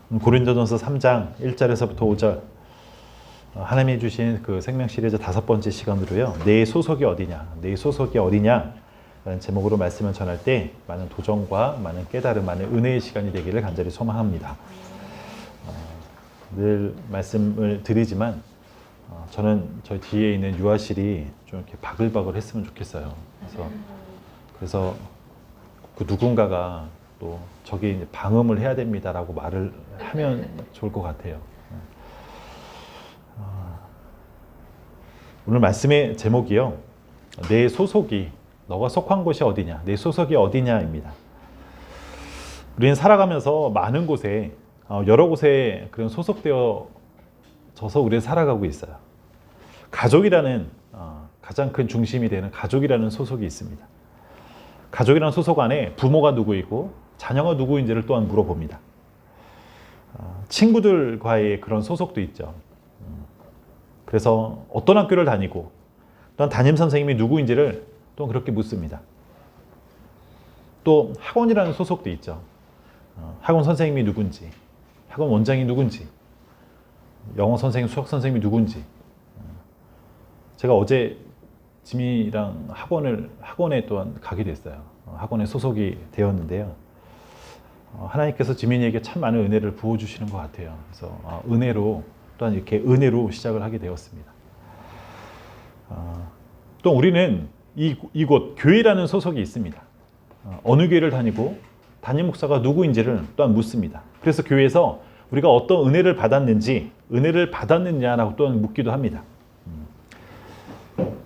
고린도전서 3장 1절에서부터 5절 하나님이 주신 그 생명 시리즈 5번째 시간으로요. 내 소속이 어디냐, 내 소속이 어디냐 라는 제목으로 말씀을 전할 때 많은 도전과 많은 깨달음, 많은 은혜의 시간이 되기를 간절히 소망합니다. 늘 말씀을 드리지만 저는 저희 뒤에 있는 유아실이 좀 이렇게 바글바글 했으면 좋겠어요. 그래서 그 누군가가 또 저기 이제 방음을 해야 됩니다라고 말을 하면 좋을 것 같아요. 오늘 말씀의 제목이요. 내 소속이, 너가 속한 곳이 어디냐, 내 소속이 어디냐입니다. 우리는 살아가면서 많은 곳에, 여러 곳에 그런 소속되어져서 우리는 살아가고 있어요. 가족이라는 가장 큰 중심이 되는 가족이라는 소속이 있습니다. 가족이라는 소속 안에 부모가 누구이고 자녀가 누구인지를 또한 물어봅니다. 친구들과의 그런 소속도 있죠. 그래서 어떤 학교를 다니고 또한 담임 선생님이 누구인지를 또 그렇게 묻습니다. 또 학원이라는 소속도 있죠. 학원 선생님이 누군지, 학원 원장이 누군지, 영어 선생님, 수학 선생님이 누군지. 제가 어제 지민이랑 학원에 또한 가게 됐어요. 학원에 소속이 되었는데요. 하나님께서 지민이에게 참 많은 은혜를 부어주시는 것 같아요. 그래서 은혜로 또한 이렇게 은혜로 시작을 하게 되었습니다. 또 우리는 이곳 교회라는 소속이 있습니다. 어느 교회를 다니고 담임 목사가 누구인지를 또한 묻습니다. 그래서 교회에서 우리가 어떤 은혜를 받았느냐라고 또한 묻기도 합니다.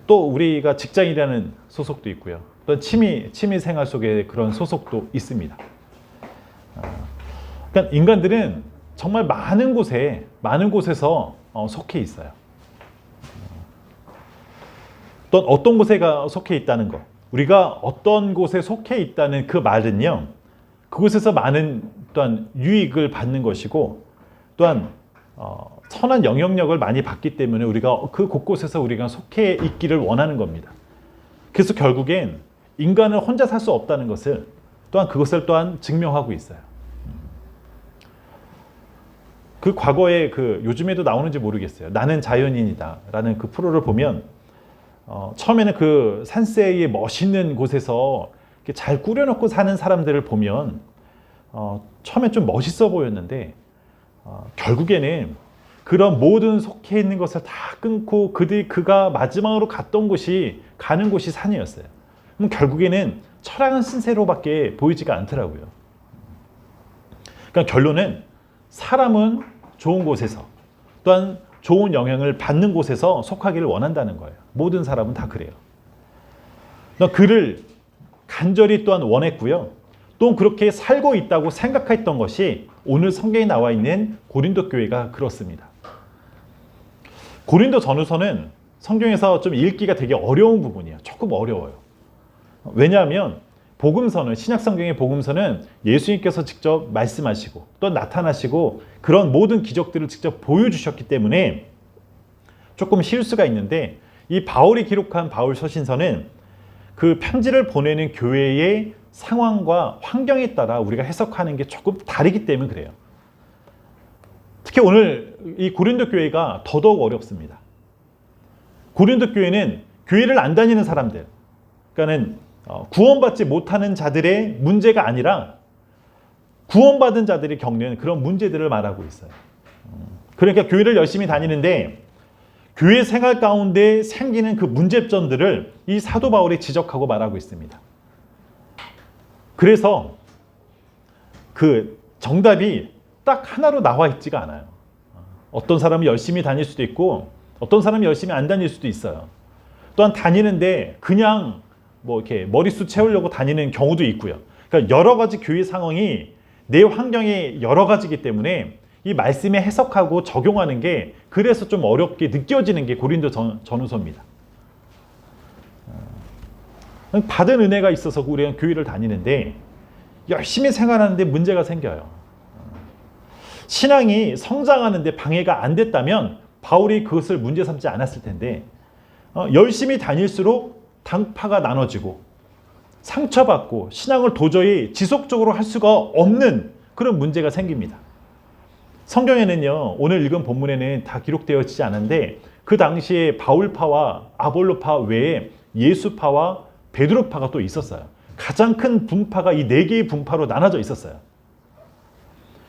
또 우리가 직장이라는 소속도 있고요. 또 취미 생활 속에 그런 소속도 있습니다. 그러니까 인간들은 정말 많은 곳에서 속해 있어요. 또 어떤 곳에 속해 있다는 것, 우리가 어떤 곳에 속해 있다는 그 말은요, 그곳에서 많은 또한 유익을 받는 것이고, 또한 선한 영향력을 많이 받기 때문에 우리가 그 곳곳에서 우리가 속해 있기를 원하는 겁니다. 그래서 결국엔 인간은 혼자 살 수 없다는 것을 또한 그것을 또한 증명하고 있어요. 그 과거에 요즘에도 나오는지 모르겠어요. 나는 자연인이다 라는 그 프로를 보면 처음에는 그 산세의 멋있는 곳에서 이렇게 잘 꾸려놓고 사는 사람들을 보면 처음에 좀 멋있어 보였는데 결국에는 그런 모든 속해 있는 것을 다 끊고 그가 마지막으로 가는 곳이 산이었어요. 그럼 결국에는 철학은 신세로밖에 보이지가 않더라고요. 그러니까 결론은 사람은 좋은 곳에서 또한 좋은 영향을 받는 곳에서 속하기를 원한다는 거예요. 모든 사람은 다 그래요. 그를 간절히 또한 원했고요. 또 그렇게 살고 있다고 생각했던 것이 오늘 성경에 나와 있는 고린도 교회가 그렇습니다. 고린도 전후서는 성경에서 좀 읽기가 되게 어려운 부분이에요. 조금 어려워요. 왜냐하면 복음서는, 신약성경의 복음서는 예수님께서 직접 말씀하시고 또 나타나시고 그런 모든 기적들을 직접 보여주셨기 때문에 조금 쉬울 수가 있는데, 이 바울이 기록한 바울 서신서는 그 편지를 보내는 교회의 상황과 환경에 따라 우리가 해석하는 게 조금 다르기 때문에 그래요. 특히 오늘 이 고린도 교회가 더더욱 어렵습니다. 고린도 교회는 교회를 안 다니는 사람들, 그러니까는 구원받지 못하는 자들의 문제가 아니라 구원받은 자들이 겪는 그런 문제들을 말하고 있어요. 그러니까 교회를 열심히 다니는데 교회 생활 가운데 생기는 그 문제점들을 이 사도 바울이 지적하고 말하고 있습니다. 그래서 그 정답이 딱 하나로 나와 있지가 않아요. 어떤 사람은 열심히 다닐 수도 있고 어떤 사람이 열심히 안 다닐 수도 있어요. 또한 다니는데 그냥 이렇게 머릿수 채우려고 다니는 경우도 있고요. 그러니까 여러 가지 교회 상황이 내 환경이 여러 가지이기 때문에 이 말씀에 해석하고 적용하는 게 그래서 좀 어렵게 느껴지는 게 고린도 전후서입니다. 받은 은혜가 있어서 우리는 교회를 다니는데 열심히 생활하는데 문제가 생겨요. 신앙이 성장하는데 방해가 안 됐다면 바울이 그것을 문제 삼지 않았을 텐데 열심히 다닐수록 당파가 나눠지고 상처받고 신앙을 도저히 지속적으로 할 수가 없는 그런 문제가 생깁니다. 성경에는요, 오늘 읽은 본문에는 다 기록되어지지 않은데 그 당시에 바울파와 아볼로파 외에 예수파와 베드로파가 또 있었어요. 가장 큰 분파가 이 네 개의 분파로 나눠져 있었어요.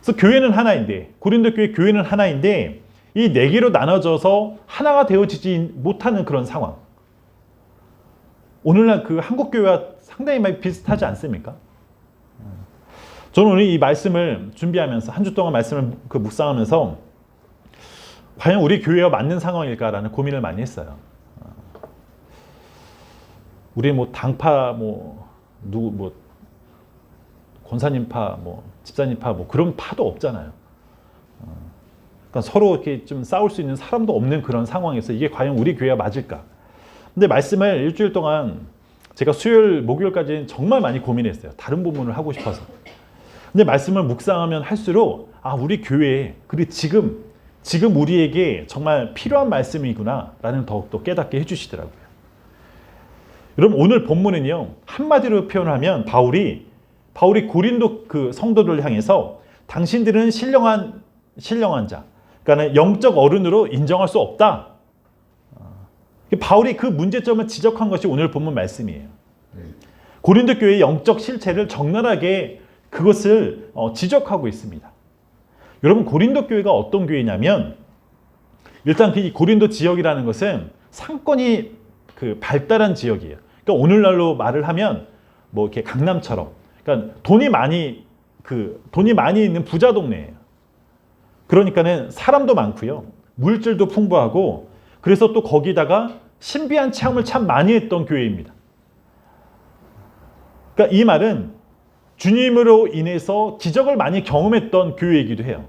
그래서 교회는 하나인데, 고린도 교회 교회는 하나인데 이 네 개로 나눠져서 하나가 되어지지 못하는 그런 상황. 오늘날 그 한국 교회와 상당히 많이 비슷하지 않습니까? 저는 오늘 이 말씀을 준비하면서 한 주 동안 말씀을 묵상하면서 과연 우리 교회와 맞는 상황일까라는 고민을 많이 했어요. 우리 뭐 당파 누구 권사님파 집사님파 그런 파도 없잖아요. 그러니까 서로 이렇게 좀 싸울 수 있는 사람도 없는 그런 상황에서 이게 과연 우리 교회와 맞을까? 근데 말씀을 일주일 동안 제가 수요일 목요일까지 정말 많이 고민했어요. 다른 부분을 하고 싶어서. 근데 말씀을 묵상하면 할수록 우리 교회에 그리고 지금 우리에게 정말 필요한 말씀이구나라는 더욱더 깨닫게 해주시더라고요. 여러분 오늘 본문은요, 한마디로 표현하면 바울이 고린도 그 성도들을 향해서 당신들은 신령한 자, 그러니까 영적 어른으로 인정할 수 없다. 바울이 그 문제점을 지적한 것이 오늘 본문 말씀이에요. 고린도 교회의 영적 실체를 적나라하게 그것을 지적하고 있습니다. 여러분 고린도 교회가 어떤 교회냐면 일단 이 고린도 지역이라는 것은 상권이 발달한 지역이에요. 그러니까 오늘날로 말을 하면 이렇게 강남처럼, 그러니까 돈이 많이 있는 부자 동네예요. 그러니까는 사람도 많고요, 물질도 풍부하고, 그래서 또 거기다가 신비한 체험을 참 많이 했던 교회입니다. 그러니까 이 말은 주님으로 인해서 기적을 많이 경험했던 교회이기도 해요.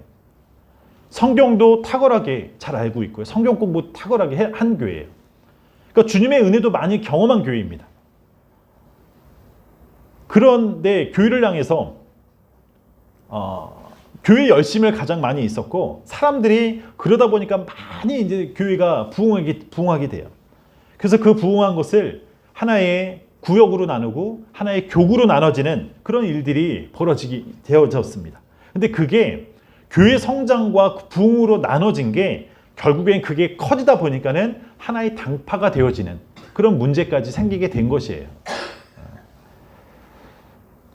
성경도 탁월하게 잘 알고 있고요, 성경 공부 탁월하게 한 교회예요. 그러니까 주님의 은혜도 많이 경험한 교회입니다. 그런데 교회를 향해서 교회 열심을 가장 많이 있었고, 사람들이 그러다 보니까 많이 이제 교회가 부흥하게 돼요. 그래서 그 부흥한 것을 하나의 구역으로 나누고 하나의 교구로 나눠지는 그런 일들이 되어졌습니다. 근데 그게 교회 성장과 부흥으로 나눠진 게 결국엔 그게 커지다 보니까는 하나의 당파가 되어지는 그런 문제까지 생기게 된 것이에요.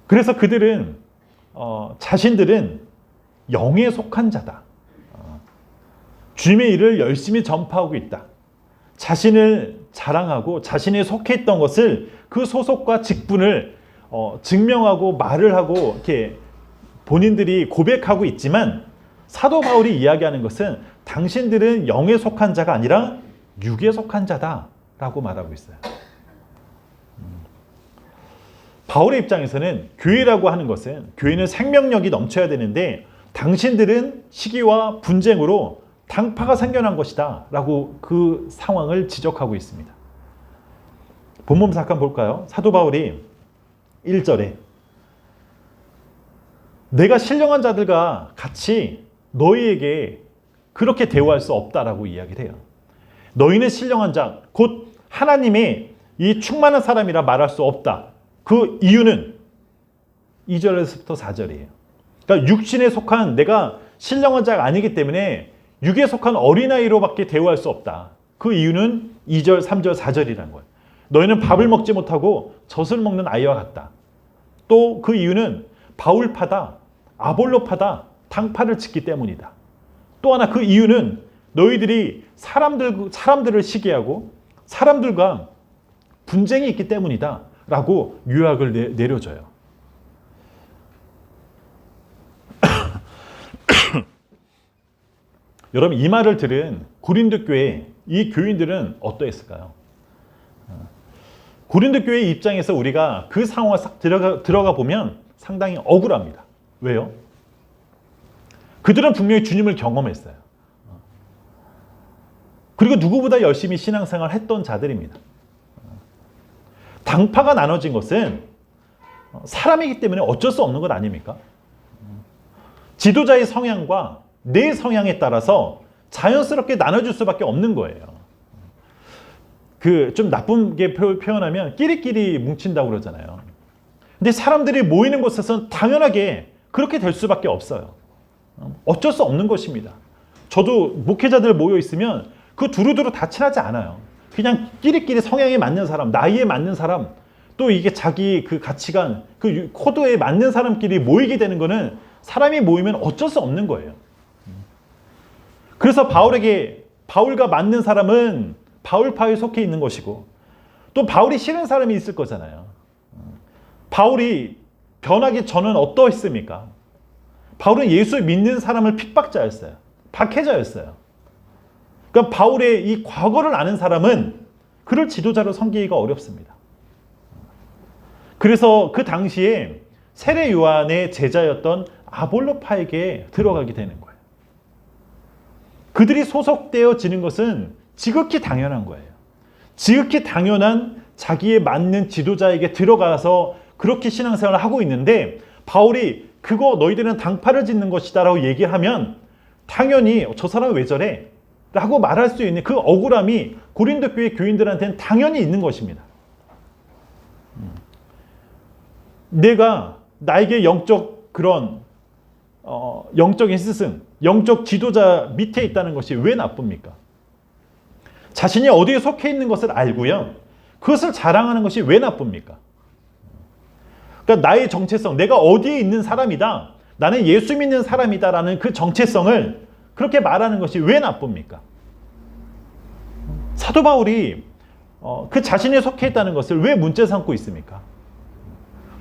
그래서 그들은 자신들은 영에 속한 자다. 주님의 일을 열심히 전파하고 있다. 자신을 자랑하고 자신이 속해 있던 것을 그 소속과 직분을 증명하고 말을 하고 이렇게 본인들이 고백하고 있지만, 사도 바울이 이야기하는 것은 당신들은 영에 속한 자가 아니라 육에 속한 자다라고 말하고 있어요. 바울의 입장에서는 교회라고 하는 것은, 교회는 생명력이 넘쳐야 되는데 당신들은 시기와 분쟁으로 당파가 생겨난 것이다 라고 그 상황을 지적하고 있습니다. 본문 잠깐 볼까요? 사도 바울이 1절에 내가 신령한 자들과 같이 너희에게 그렇게 대우할 수 없다라고 이야기를 해요. 너희는 신령한 자, 곧 하나님의 이 충만한 사람이라 말할 수 없다. 그 이유는 2절에서부터 4절이에요. 그러니까 육신에 속한 내가 신령한 자가 아니기 때문에 육에 속한 어린아이로밖에 대우할 수 없다. 그 이유는 2절, 3절, 4절이라는 거예요. 너희는 밥을 먹지 못하고 젖을 먹는 아이와 같다. 또 그 이유는 바울파다, 아볼로파다, 당파를 짓기 때문이다. 또 하나 그 이유는 너희들이 사람들을 시기하고 사람들과 분쟁이 있기 때문이다 라고 유학을 내려줘요. 여러분 이 말을 들은 고린도 교회 이 교인들은 어떠했을까요? 고린도 교회의 입장에서 우리가 그 상황을 싹 들어가 보면 상당히 억울합니다. 왜요? 그들은 분명히 주님을 경험했어요. 그리고 누구보다 열심히 신앙생활을 했던 자들입니다. 당파가 나눠진 것은 사람이기 때문에 어쩔 수 없는 것 아닙니까? 지도자의 성향과 내 성향에 따라서 자연스럽게 나눠줄 수밖에 없는 거예요. 좀 나쁘게 표현하면 끼리끼리 뭉친다고 그러잖아요. 근데 사람들이 모이는 곳에서는 당연하게 그렇게 될 수밖에 없어요. 어쩔 수 없는 것입니다. 저도 목회자들 모여 있으면 그 두루두루 다 친하지 않아요. 그냥 끼리끼리 성향에 맞는 사람, 나이에 맞는 사람, 또 이게 자기 그 가치관, 그 코드에 맞는 사람끼리 모이게 되는 거는 사람이 모이면 어쩔 수 없는 거예요. 그래서 바울과 맞는 사람은 바울파에 속해 있는 것이고, 또 바울이 싫은 사람이 있을 거잖아요. 바울이 변하기 전은 어떠했습니까? 바울은 예수 믿는 사람을 핍박자였어요. 박해자였어요. 그러니까 바울의 이 과거를 아는 사람은 그를 지도자로 섬기기가 어렵습니다. 그래서 그 당시에 세례 요한의 제자였던 아볼로파에게 들어가게 되는 거예요. 그들이 소속되어지는 것은 지극히 당연한 거예요. 지극히 당연한 자기에 맞는 지도자에게 들어가서 그렇게 신앙생활을 하고 있는데, 바울이 그거 너희들은 당파를 짓는 것이다 라고 얘기하면 당연히 저 사람은 왜 저래? 라고 말할 수 있는 그 억울함이 고린도 교회 교인들한테는 당연히 있는 것입니다. 나에게 영적 그런 영적인 스승, 영적 지도자 밑에 있다는 것이 왜 나쁩니까? 자신이 어디에 속해 있는 것을 알고요, 그것을 자랑하는 것이 왜 나쁩니까? 그러니까 나의 정체성, 내가 어디에 있는 사람이다, 나는 예수 믿는 사람이다라는 그 정체성을 그렇게 말하는 것이 왜 나쁩니까? 사도 바울이 그 자신이 속해 있다는 것을 왜 문제 삼고 있습니까?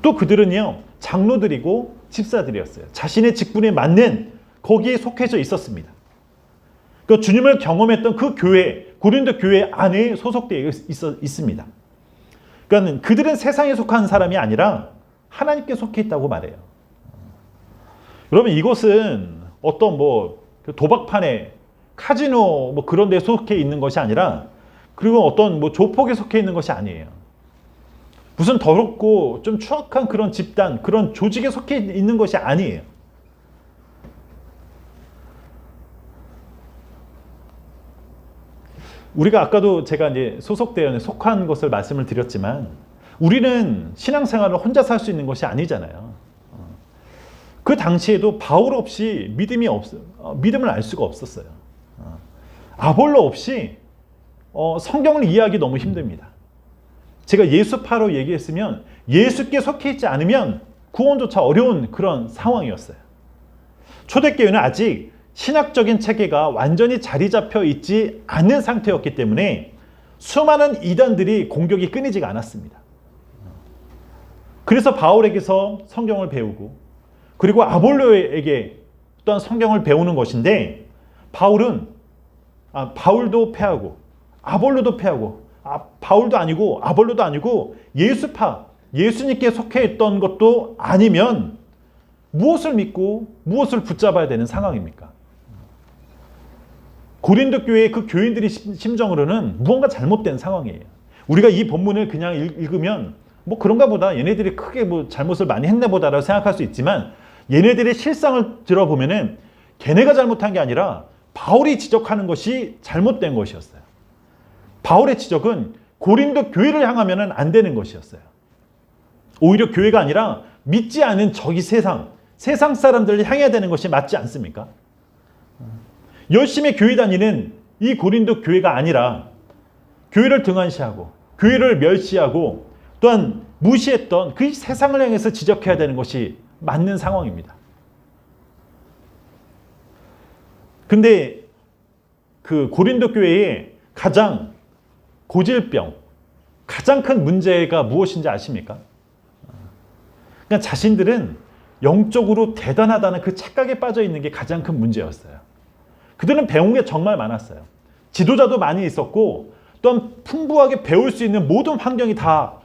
또 그들은요, 장로들이고 집사들이었어요. 자신의 직분에 맞는 거기에 속해져 있었습니다. 그 주님을 경험했던 그 교회, 고린도 교회 안에 소속되어 있습니다. 그러니까 그들은 세상에 속한 사람이 아니라 하나님께 속해 있다고 말해요. 여러분, 이것은 어떤 도박판에 카지노 그런 데 속해 있는 것이 아니라, 그리고 어떤 조폭에 속해 있는 것이 아니에요. 무슨 더럽고 좀 추악한 그런 집단, 그런 조직에 속해 있는 것이 아니에요. 우리가 아까도 제가 이제 소속되어 속한 것을 말씀을 드렸지만, 우리는 신앙생활을 혼자 살 수 있는 것이 아니잖아요. 그 당시에도 바울 없이 믿음을 알 수가 없었어요. 아볼로 없이 성경을 이해하기 너무 힘듭니다. 제가 예수파로 얘기했으면 예수께 속해 있지 않으면 구원조차 어려운 그런 상황이었어요. 초대교회는 아직 신학적인 체계가 완전히 자리 잡혀 있지 않는 상태였기 때문에 수많은 이단들이 공격이 끊이지가 않았습니다. 그래서 바울에게서 성경을 배우고, 그리고 아볼로에게 또한 성경을 배우는 것인데, 바울도 패하고 아볼로도 패하고, 바울도 아니고 아볼로도 아니고 예수파, 예수님께 속해 있던 것도 아니면 무엇을 믿고 무엇을 붙잡아야 되는 상황입니까? 고린도 교회의 그 교인들의 심정으로는 무언가 잘못된 상황이에요. 우리가 이 본문을 그냥 읽으면 그런가 보다, 얘네들이 크게 잘못을 많이 했나 보다라고 생각할 수 있지만, 얘네들의 실상을 들어보면은 걔네가 잘못한 게 아니라 바울이 지적하는 것이 잘못된 것이었어요. 바울의 지적은 고린도 교회를 향하면 안 되는 것이었어요. 오히려 교회가 아니라 믿지 않은 저기 세상 사람들을 향해야 되는 것이 맞지 않습니까? 열심히 교회 다니는 이 고린도 교회가 아니라 교회를 등한시하고 교회를 멸시하고 또한 무시했던 그 세상을 향해서 지적해야 되는 것이 맞는 상황입니다. 근데 그 고린도 교회의 가장 고질병, 가장 큰 문제가 무엇인지 아십니까? 그러니까 자신들은 영적으로 대단하다는 그 착각에 빠져 있는 게 가장 큰 문제였어요. 그들은 배운 게 정말 많았어요. 지도자도 많이 있었고, 또한 풍부하게 배울 수 있는 모든 환경이 다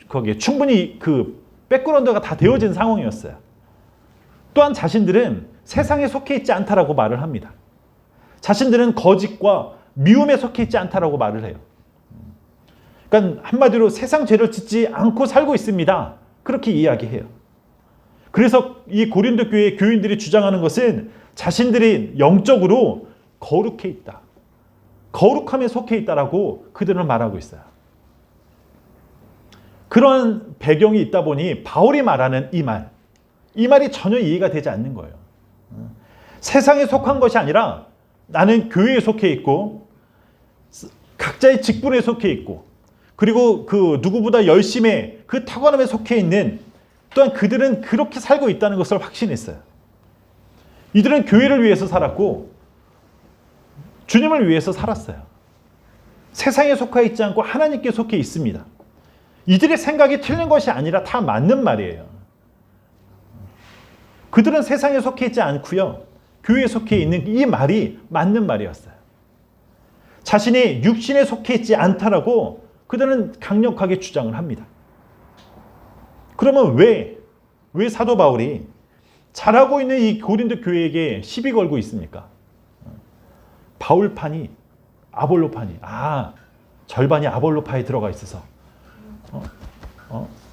거기에 충분히 그 백그라운드가 다 되어진 상황이었어요. 또한 자신들은 세상에 속해 있지 않다라고 말을 합니다. 자신들은 거짓과 미움에 속해 있지 않다라고 말을 해요. 그러니까 한마디로 세상 죄를 짓지 않고 살고 있습니다. 그렇게 이야기해요. 그래서 이 고린도 교회의 교인들이 주장하는 것은 자신들이 영적으로 거룩해 있다, 거룩함에 속해 있다라고 그들은 말하고 있어요. 그런 배경이 있다 보니 바울이 말하는 이 말이 전혀 이해가 되지 않는 거예요. 세상에 속한 것이 아니라 나는 교회에 속해 있고 각자의 직분에 속해 있고 그리고 그 누구보다 열심히 그 탁월함에 속해 있는 또한 그들은 그렇게 살고 있다는 것을 확신했어요. 이들은 교회를 위해서 살았고 주님을 위해서 살았어요. 세상에 속해 있지 않고 하나님께 속해 있습니다. 이들의 생각이 틀린 것이 아니라 다 맞는 말이에요. 그들은 세상에 속해 있지 않고요. 교회에 속해 있는 이 말이 맞는 말이었어요. 자신이 육신에 속해 있지 않다라고 그들은 강력하게 주장을 합니다. 그러면 왜 사도 바울이 잘하고 있는 이 고린도 교회에게 시비 걸고 있습니까? 바울파니, 아볼로파니, 절반이 아볼로파에 들어가 있어서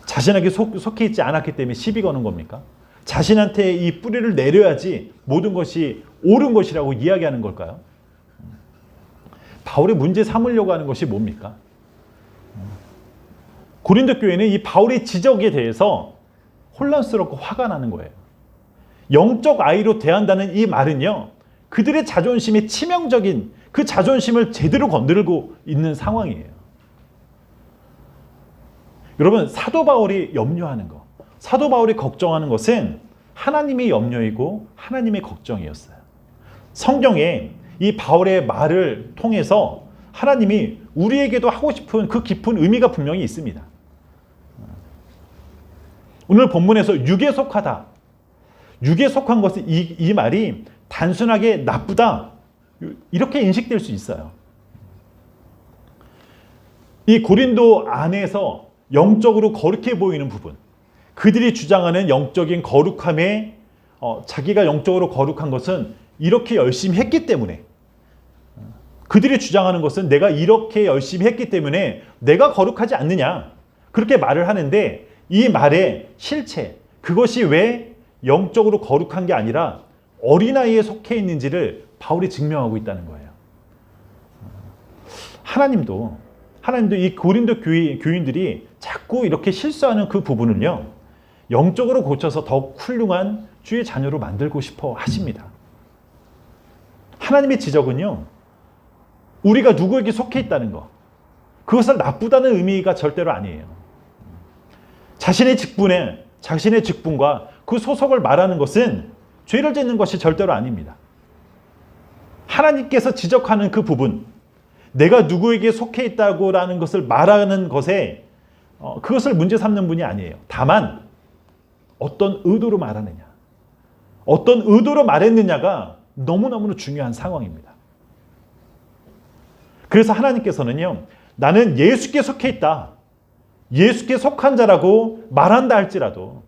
자신에게 속해 있지 않았기 때문에 시비 거는 겁니까? 자신한테 이 뿌리를 내려야지 모든 것이 옳은 것이라고 이야기하는 걸까요? 바울의 문제 삼으려고 하는 것이 뭡니까? 고린도 교회는 이 바울의 지적에 대해서 혼란스럽고 화가 나는 거예요. 영적 아이로 대한다는 이 말은요, 그들의 자존심에 치명적인 그 자존심을 제대로 건드리고 있는 상황이에요. 여러분, 사도 바울이 염려하는 것, 사도 바울이 걱정하는 것은 하나님의 염려이고 하나님의 걱정이었어요. 성경에 이 바울의 말을 통해서 하나님이 우리에게도 하고 싶은 그 깊은 의미가 분명히 있습니다. 오늘 본문에서 육에 속하다. 육에 속한 것은 이 말이 단순하게 나쁘다. 이렇게 인식될 수 있어요. 이 고린도 안에서 영적으로 거룩해 보이는 부분. 그들이 주장하는 영적인 거룩함에 자기가 영적으로 거룩한 것은 이렇게 열심히 했기 때문에 그들이 주장하는 것은 내가 이렇게 열심히 했기 때문에 내가 거룩하지 않느냐 그렇게 말을 하는데 이 말의 실체 그것이 왜 영적으로 거룩한 게 아니라 어린아이에 속해 있는지를 바울이 증명하고 있다는 거예요. 하나님도 이 고린도 교인들이 자꾸 이렇게 실수하는 그 부분을요 영적으로 고쳐서 더욱 훌륭한 주의 자녀로 만들고 싶어 하십니다. 하나님의 지적은요 우리가 누구에게 속해 있다는 것 그것을 나쁘다는 의미가 절대로 아니에요. 자신의 직분과 그 소속을 말하는 것은 죄를 짓는 것이 절대로 아닙니다. 하나님께서 지적하는 그 부분 내가 누구에게 속해 있다고라는 것을 말하는 것에 그것을 문제 삼는 분이 아니에요. 다만 어떤 의도로 말하느냐 어떤 의도로 말했느냐가 너무너무 중요한 상황입니다. 그래서 하나님께서는요 나는 예수께 속해 있다 예수께 속한 자라고 말한다 할지라도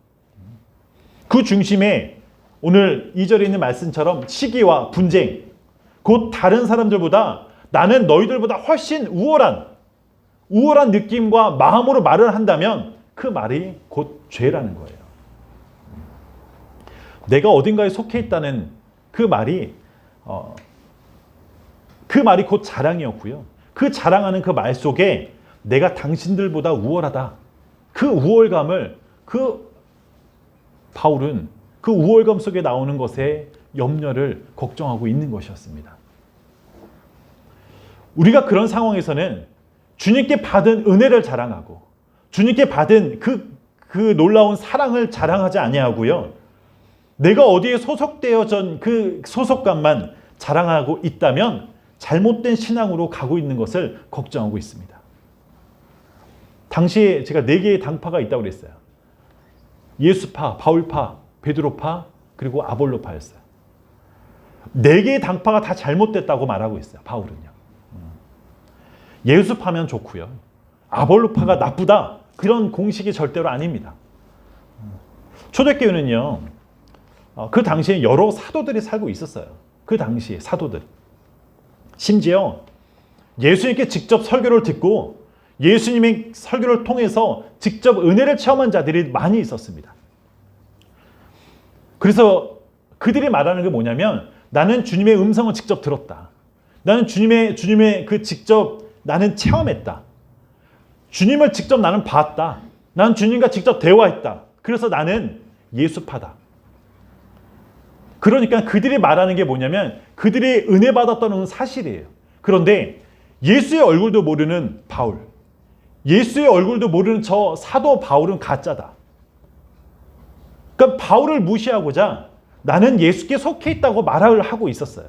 그 중심에 오늘 2절에 있는 말씀처럼 시기와 분쟁 곧 다른 사람들보다 나는 너희들보다 훨씬 우월한 느낌과 마음으로 말을 한다면 그 말이 곧 죄라는 거예요. 내가 어딘가에 속해 있다는 그 말이 곧 자랑이었고요. 그 자랑하는 그 말 속에 내가 당신들보다 우월하다. 그 우월감을 바울은 그 우월감 속에 나오는 것에 염려를 걱정하고 있는 것이었습니다. 우리가 그런 상황에서는 주님께 받은 은혜를 자랑하고 주님께 받은 그 놀라운 사랑을 자랑하지 아니하고요. 내가 어디에 소속되어진 그 소속감만 자랑하고 있다면 잘못된 신앙으로 가고 있는 것을 걱정하고 있습니다. 당시에 제가 4개의 당파가 있다고 그랬어요. 예수파, 바울파, 베드로파, 그리고 아볼로파였어요. 4개의 당파가 다 잘못됐다고 말하고 있어요. 바울은요. 예수파면 좋고요. 아볼로파가 나쁘다. 그런 공식이 절대로 아닙니다. 초대교회는요. 그 당시에 여러 사도들이 살고 있었어요. 그 당시에 사도들. 심지어 예수님께 직접 설교를 듣고 예수님의 설교를 통해서 직접 은혜를 체험한 자들이 많이 있었습니다. 그래서 그들이 말하는 게 뭐냐면 나는 주님의 음성을 직접 들었다. 나는 주님의 그 직접 나는 체험했다. 주님을 직접 나는 봤다. 나는 주님과 직접 대화했다. 그래서 나는 예수파다. 그러니까 그들이 말하는 게 뭐냐면 그들이 은혜 받았다는 사실이에요. 그런데 예수의 얼굴도 모르는 바울, 예수의 얼굴도 모르는 저 사도 바울은 가짜다. 그러니까 바울을 무시하고자 나는 예수께 속해 있다고 말을 하고 있었어요.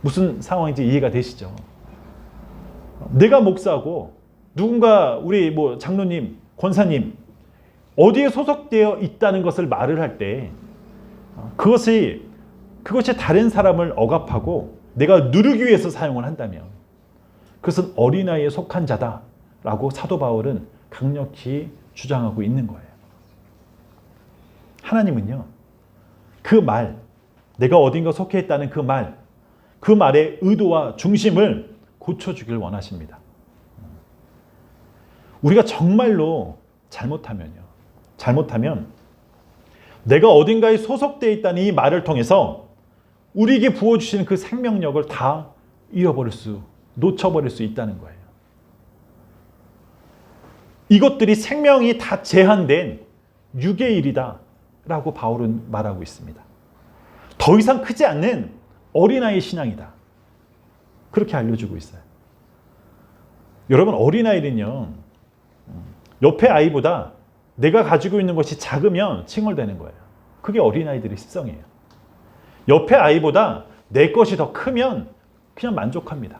무슨 상황인지 이해가 되시죠? 내가 목사고 누군가 우리 뭐 장로님, 권사님 어디에 소속되어 있다는 것을 말을 할 때 그것이 다른 사람을 억압하고 내가 누르기 위해서 사용을 한다면 그것은 어린아이에 속한 자다라고 사도 바울은 강력히 주장하고 있는 거예요. 하나님은요, 그 말, 내가 어딘가 속해 있다는 그 말의 의도와 중심을 고쳐주길 원하십니다. 우리가 정말로 잘못하면 내가 어딘가에 소속되어 있다는 이 말을 통해서 우리에게 부어주시는 그 생명력을 다 놓쳐버릴 수 있다는 거예요. 이것들이 생명이 다 제한된 육의 일이다 라고 바울은 말하고 있습니다. 더 이상 크지 않는 어린아이 신앙이다. 그렇게 알려주고 있어요. 여러분, 어린아이는요, 옆의 아이보다 내가 가지고 있는 것이 작으면 칭얼대는 거예요. 그게 어린아이들의 습성이에요. 옆의 아이보다 내 것이 더 크면 그냥 만족합니다.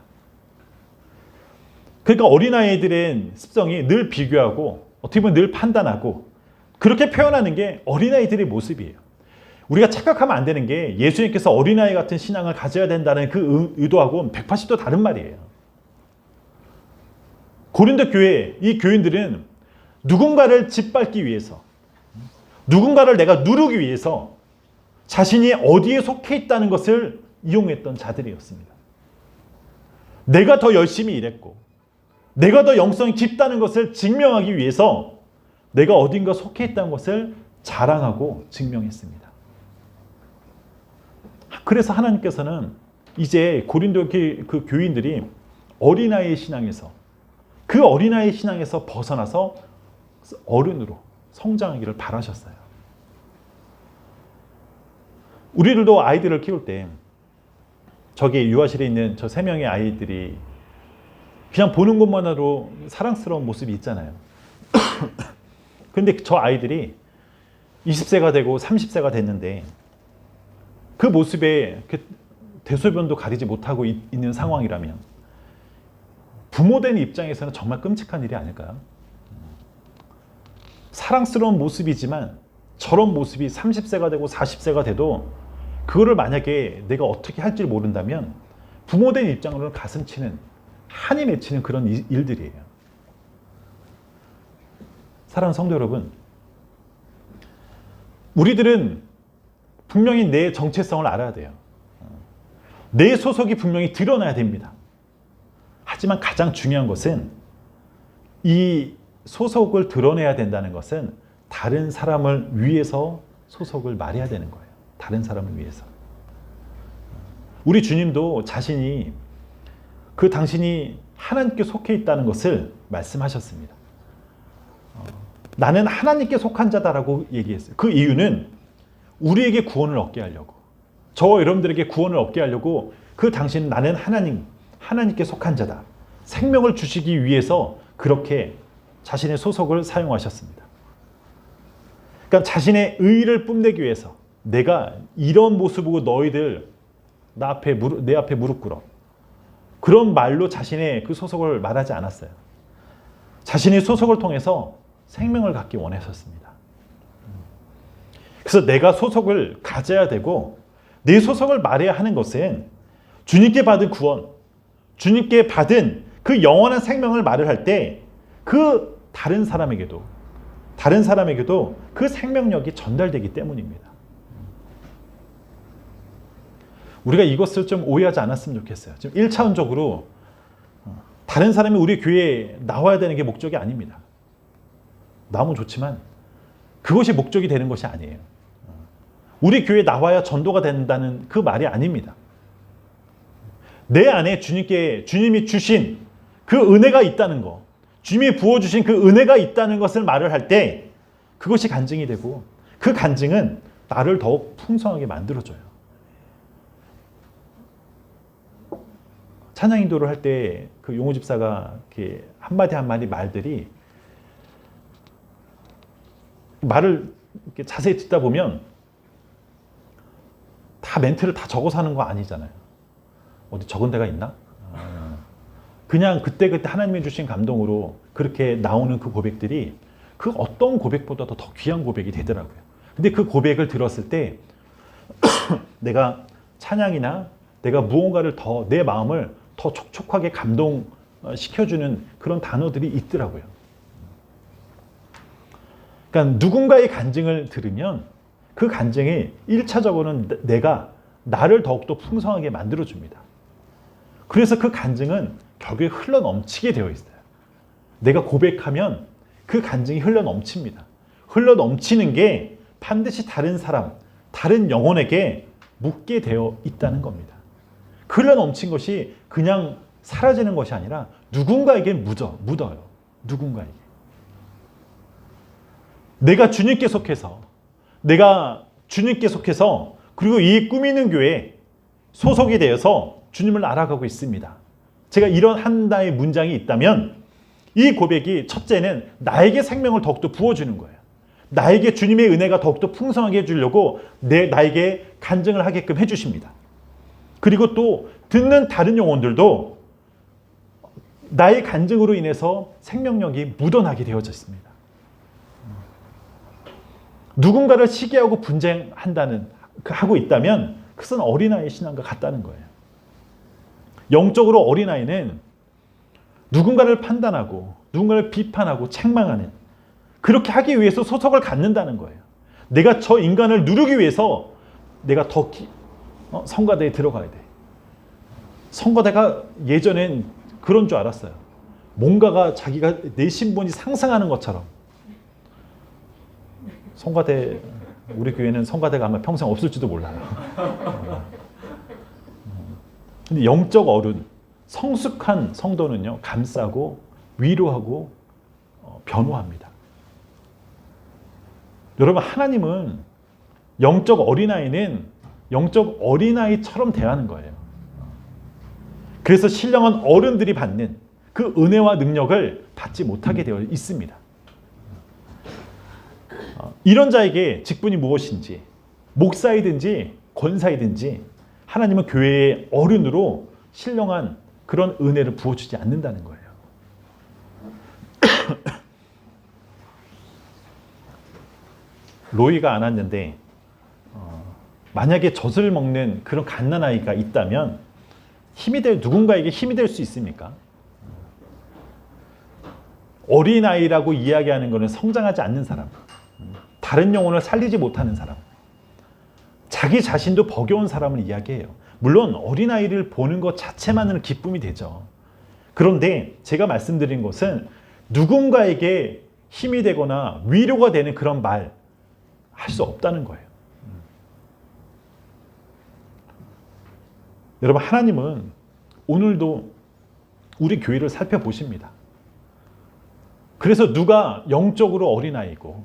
그러니까 어린아이들의 습성이 늘 비교하고 어떻게 보면 늘 판단하고 그렇게 표현하는 게 어린아이들의 모습이에요. 우리가 착각하면 안 되는 게 예수님께서 어린아이 같은 신앙을 가져야 된다는 그 의도하고는 180도 다른 말이에요. 고린도 교회, 이 교인들은 누군가를 짓밟기 위해서, 누군가를 내가 누르기 위해서 자신이 어디에 속해 있다는 것을 이용했던 자들이었습니다. 내가 더 열심히 일했고 내가 더 영성이 깊다는 것을 증명하기 위해서 내가 어딘가 속해 있다는 것을 자랑하고 증명했습니다. 그래서 하나님께서는 이제 고린도 그 교인들이 어린아이의 신앙에서 그 어린아이의 신앙에서 벗어나서 어른으로 성장하기를 바라셨어요. 우리들도 아이들을 키울 때 저기 유아실에 있는 저 3명의 아이들이 그냥 보는 것만으로 사랑스러운 모습이 있잖아요. 근데 저 아이들이 20세가 되고 30세가 됐는데 그 모습에 대소변도 가리지 못하고 있는 상황이라면 부모된 입장에서는 정말 끔찍한 일이 아닐까요? 사랑스러운 모습이지만 저런 모습이 30세가 되고 40세가 돼도 그거를 만약에 내가 어떻게 할지 모른다면 부모된 입장으로는 가슴 치는, 한이 맺히는 그런 일들이에요. 사랑하는 성도 여러분, 우리들은 분명히 내 정체성을 알아야 돼요. 내 소속이 분명히 드러나야 됩니다. 하지만 가장 중요한 것은 이 소속을 드러내야 된다는 것은 다른 사람을 위해서 소속을 말해야 되는 거예요. 다른 사람을 위해서. 우리 주님도 자신이 당신이 하나님께 속해 있다는 것을 말씀하셨습니다. 나는 하나님께 속한 자다라고 얘기했어요. 그 이유는 우리에게 구원을 얻게 하려고, 저와 여러분들에게 구원을 얻게 하려고 그 당신은 나는 하나님께 속한 자다, 생명을 주시기 위해서 그렇게 자신의 소속을 사용하셨습니다. 그러니까 자신의 의의를 뽐내기 위해서 내가 이런 모습이고 너희들 내 앞에 무릎 꿇어, 그런 말로 자신의 그 소속을 말하지 않았어요. 자신의 소속을 통해서 생명을 갖기 원하셨습니다. 그래서 내가 소속을 가져야 되고 내 소속을 말해야 하는 것은 주님께 받은 구원, 주님께 받은 그 영원한 생명을 말을 할 때 그 다른 사람에게도 그 생명력이 전달되기 때문입니다. 우리가 이것을 좀 오해하지 않았으면 좋겠어요. 좀 1차원적으로 다른 사람이 우리 교회에 나와야 되는 게 목적이 아닙니다. 나오면 좋지만 그것이 목적이 되는 것이 아니에요. 우리 교회에 나와야 전도가 된다는 그 말이 아닙니다. 내 안에 주님이 주신 그 은혜가 있다는 것, 주님이 부어주신 그 은혜가 있다는 것을 말을 할 때 그것이 간증이 되고 그 간증은 나를 더욱 풍성하게 만들어줘요. 찬양 인도를 할 때 그 용호 집사가 이렇게 한마디 한마디 말들이 말을 이렇게 자세히 듣다 보면 다 멘트를 다 적어서 하는 거 아니잖아요. 어디 적은 데가 있나? 그냥 그때그때 하나님이 주신 감동으로 그렇게 나오는 그 고백들이 그 어떤 고백보다도 더 귀한 고백이 되더라고요. 근데 그 고백을 들었을 때 내가 찬양이나 내가 무언가를 더 내 마음을 더 촉촉하게 감동시켜주는 그런 단어들이 있더라고요. 그러니까 누군가의 간증을 들으면 그 간증이 1차적으로는 내가 나를 더욱더 풍성하게 만들어줍니다. 그래서 그 간증은 결국에 흘러넘치게 되어 있어요. 내가 고백하면 그 간증이 흘러넘칩니다. 흘러넘치는 게 반드시 다른 사람, 다른 영혼에게 묻게 되어 있다는 겁니다. 흘러넘친 것이 그냥 사라지는 것이 아니라 누군가에게 묻어요. 누군가에게. 내가 주님께 속해서 그리고 이 꾸미는 교회에 소속이 되어서 주님을 알아가고 있습니다. 제가 이런 하나의 문장이 있다면 이 고백이 첫째는 나에게 생명을 더욱더 부어주는 거예요. 나에게 주님의 은혜가 더욱더 풍성하게 해주려고 나에게 간증을 하게끔 해주십니다. 그리고 또 듣는 다른 영혼들도 나의 간증으로 인해서 생명력이 묻어나게 되어져 있습니다. 누군가를 시기하고 하고 있다면 그것은 어린아이의 신앙과 같다는 거예요. 영적으로 어린아이는 누군가를 판단하고 누군가를 비판하고 책망하는 그렇게 하기 위해서 소속을 갖는다는 거예요. 내가 저 인간을 누르기 위해서 내가 더 성가대에 들어가야 돼. 성가대가 예전엔 그런 줄 알았어요. 뭔가가 자기가 내 신분이 상승하는 것처럼. 성가대, 우리 교회는 성가대가 아마 평생 없을지도 몰라요. 근데 영적 어른, 성숙한 성도는요, 감싸고 위로하고 변호합니다. 여러분, 하나님은 영적 어린아이는 영적 어린아이처럼 대하는 거예요. 그래서 신령한 어른들이 받는 그 은혜와 능력을 받지 못하게 되어 있습니다. 이런 자에게 직분이 무엇인지, 목사이든지 권사이든지 하나님은 교회의 어른으로 신령한 그런 은혜를 부어주지 않는다는 거예요. 로이가 안 왔는데 만약에 젖을 먹는 그런 갓난아이가 있다면 누군가에게 힘이 될 수 있습니까? 어린아이라고 이야기하는 것은 성장하지 않는 사람, 다른 영혼을 살리지 못하는 사람, 자기 자신도 버겨운 사람을 이야기해요. 물론 어린아이를 보는 것 자체만으로는 기쁨이 되죠. 그런데 제가 말씀드린 것은 누군가에게 힘이 되거나 위로가 되는 그런 말 할 수 없다는 거예요. 여러분, 하나님은 오늘도 우리 교회를 살펴보십니다. 그래서 누가 영적으로 어린아이고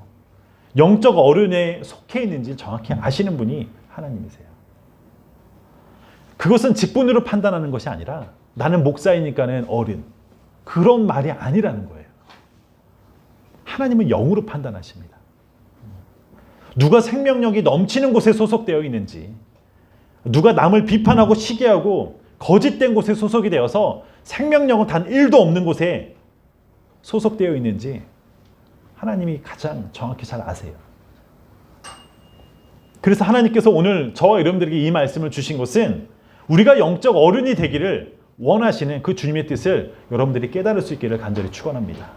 영적 어른에 속해 있는지 정확히 아시는 분이 하나님이세요. 그것은 직분으로 판단하는 것이 아니라 나는 목사이니까는 어른, 그런 말이 아니라는 거예요. 하나님은 영으로 판단하십니다. 누가 생명력이 넘치는 곳에 소속되어 있는지, 누가 남을 비판하고 시기하고 거짓된 곳에 소속이 되어서 생명력은 단 1도 없는 곳에 소속되어 있는지 하나님이 가장 정확히 잘 아세요. 그래서 하나님께서 오늘 저와 여러분들에게 이 말씀을 주신 것은 우리가 영적 어른이 되기를 원하시는 그 주님의 뜻을 여러분들이 깨달을 수 있기를 간절히 축원합니다.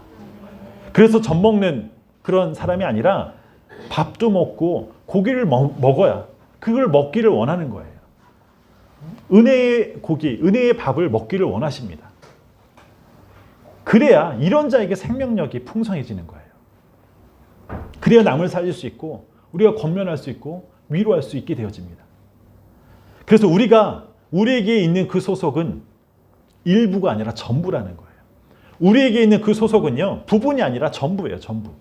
그래서 젖 먹는 그런 사람이 아니라 밥도 먹고 고기를 먹어야 그걸 먹기를 원하는 거예요. 은혜의 고기, 은혜의 밥을 먹기를 원하십니다. 그래야 이런 자에게 생명력이 풍성해지는 거예요. 그래야 남을 살릴 수 있고 우리가 권면할 수 있고 위로할 수 있게 되어집니다. 그래서 우리에게 있는 그 소속은 일부가 아니라 전부라는 거예요. 우리에게 있는 그 소속은요, 부분이 아니라 전부예요. 전부.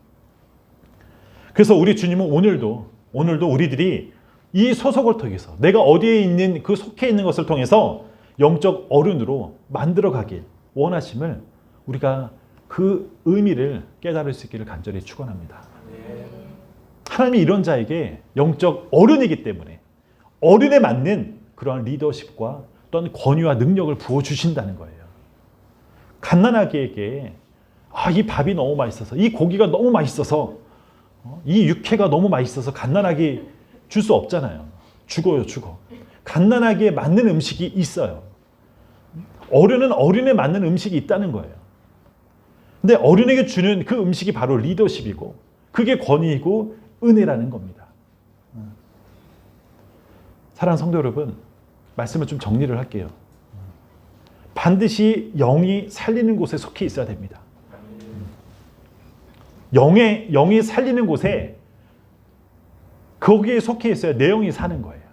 그래서 우리 주님은 오늘도 오늘도 우리들이 이 소속을 통해서 내가 어디에 있는 그 속해 있는 것을 통해서 영적 어른으로 만들어가길 원하심을 우리가 그 의미를 깨달을 수 있기를 간절히 축원합니다. 하나님이 이런 자에게 영적 어른이기 때문에 어른에 맞는 그러한 리더십과 또는 권위와 능력을 부어주신다는 거예요. 갓난아기에게 이 밥이 너무 맛있어서, 이 고기가 너무 맛있어서, 이 육회가 너무 맛있어서 갓난아기 줄 수 없잖아요. 죽어요. 갓난아기에 맞는 음식이 있어요. 어른은 어른에 맞는 음식이 있다는 거예요. 근데 어른에게 주는 그 음식이 바로 리더십이고 그게 권위이고 은혜라는 겁니다. 사랑하는 성도 여러분, 말씀을 좀 정리를 할게요. 반드시 영이 살리는 곳에 속해 있어야 됩니다. 영이 살리는 곳에 거기에 속해 있어야 내 영이 사는 거예요.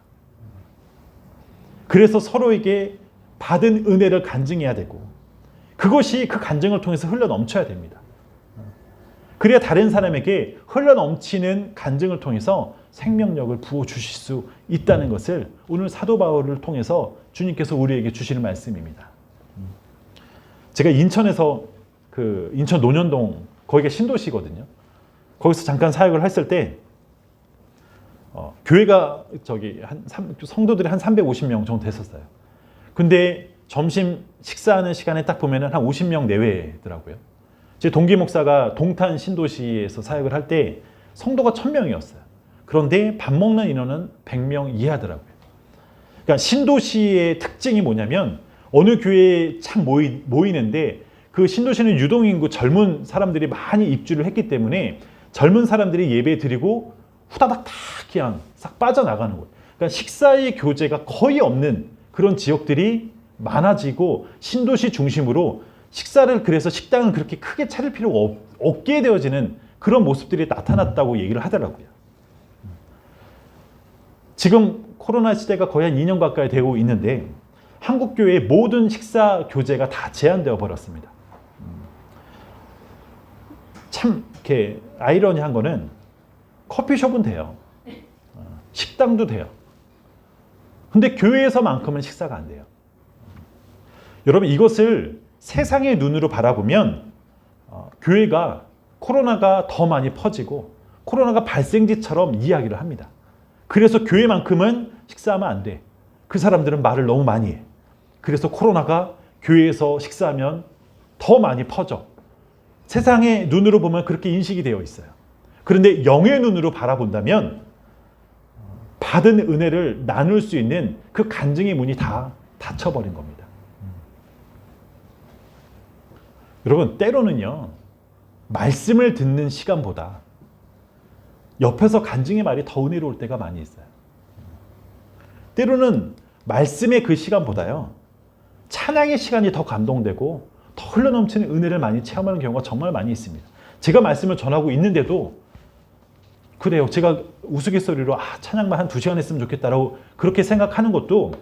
그래서 서로에게 받은 은혜를 간증해야 되고 그것이 그 간증을 통해서 흘러 넘쳐야 됩니다. 그래야 다른 사람에게 흘러 넘치는 간증을 통해서 생명력을 부어주실 수 있다는 것을 오늘 사도 바울을 통해서 주님께서 우리에게 주시는 말씀입니다. 제가 인천에서 인천 논현동 거기가 신도시거든요. 거기서 잠깐 사역을 했을 때 교회가 성도들이 한 350명 정도 됐었어요. 근데 점심 식사하는 시간에 딱 보면은 한 50명 내외더라고요. 제 동기 목사가 동탄 신도시에서 사역을 할 때 성도가 1000명이었어요. 그런데 밥 먹는 인원은 100명 이하더라고요. 그러니까 신도시의 특징이 뭐냐면 어느 교회에 참 모이는데 그 신도시는 유동인구 젊은 사람들이 많이 입주를 했기 때문에 젊은 사람들이 예배 드리고 후다닥 다 그냥 싹 빠져나가는 거예요. 그러니까 식사의 교제가 거의 없는 그런 지역들이 많아지고 신도시 중심으로 식사를 그래서 식당은 그렇게 크게 차릴 필요가 없게 되어지는 그런 모습들이 나타났다고 얘기를 하더라고요. 지금 코로나 시대가 거의 한 2년 가까이 되고 있는데 한국 교회의 모든 식사 교제가 다 제한되어 버렸습니다. 참 이렇게 아이러니한 거는 커피숍은 돼요. 식당도 돼요. 근데 교회에서만큼은 식사가 안 돼요. 여러분 이것을 세상의 눈으로 바라보면 교회가 코로나가 더 많이 퍼지고 코로나가 발생지처럼 이야기를 합니다. 그래서 교회만큼은 식사하면 안 돼. 그 사람들은 말을 너무 많이 해. 그래서 코로나가 교회에서 식사하면 더 많이 퍼져. 세상의 눈으로 보면 그렇게 인식이 되어 있어요. 그런데 영의 눈으로 바라본다면 받은 은혜를 나눌 수 있는 그 간증의 문이 다 닫혀버린 겁니다. 여러분 때로는요 말씀을 듣는 시간보다 옆에서 간증의 말이 더 은혜로울 때가 많이 있어요. 때로는 말씀의 그 시간보다요 찬양의 시간이 더 감동되고 더 흘러넘치는 은혜를 많이 체험하는 경우가 정말 많이 있습니다. 제가 말씀을 전하고 있는데도 그래요. 제가 우스갯소리로 찬양만 한 2시간 했으면 좋겠다라고 그렇게 생각하는 것도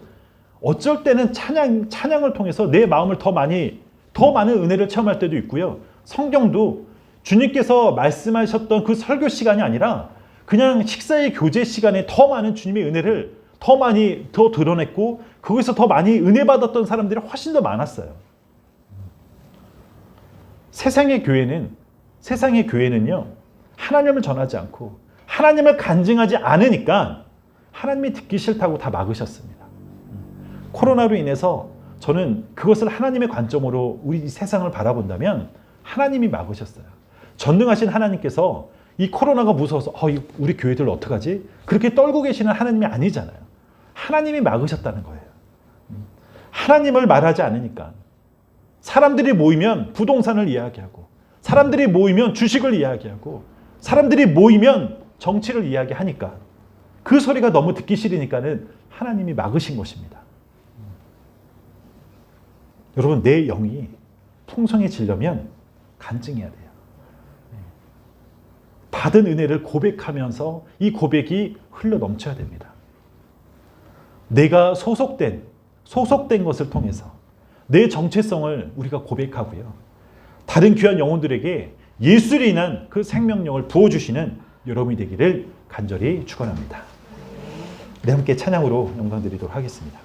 어쩔 때는 찬양을 통해서 내 마음을 더 많은 은혜를 체험할 때도 있고요. 성경도 주님께서 말씀하셨던 그 설교 시간이 아니라 그냥 식사의 교제 시간에 더 많은 주님의 은혜를 더 드러냈고 거기서 더 많이 은혜 받았던 사람들이 훨씬 더 많았어요. 세상의 교회는요 하나님을 전하지 않고 하나님을 간증하지 않으니까 하나님이 듣기 싫다고 다 막으셨습니다. 코로나로 인해서 저는 그것을 하나님의 관점으로 우리 세상을 바라본다면 하나님이 막으셨어요. 전능하신 하나님께서 이 코로나가 무서워서 우리 교회들 어떡하지? 그렇게 떨고 계시는 하나님이 아니잖아요. 하나님이 막으셨다는 거예요. 하나님을 말하지 않으니까 사람들이 모이면 부동산을 이야기하고 사람들이 모이면 주식을 이야기하고 사람들이 모이면 정치를 이야기하니까 그 소리가 너무 듣기 싫으니까는 하나님이 막으신 것입니다. 여러분 내 영이 풍성해지려면 간증해야 돼요. 받은 은혜를 고백하면서 이 고백이 흘러 넘쳐야 됩니다. 내가 소속된 것을 통해서 내 정체성을 우리가 고백하고요. 다른 귀한 영혼들에게 예수로 인한 그 생명력을 부어주시는 여러분이 되기를 간절히 축원합니다. 네, 함께 찬양으로 영광 드리도록 하겠습니다.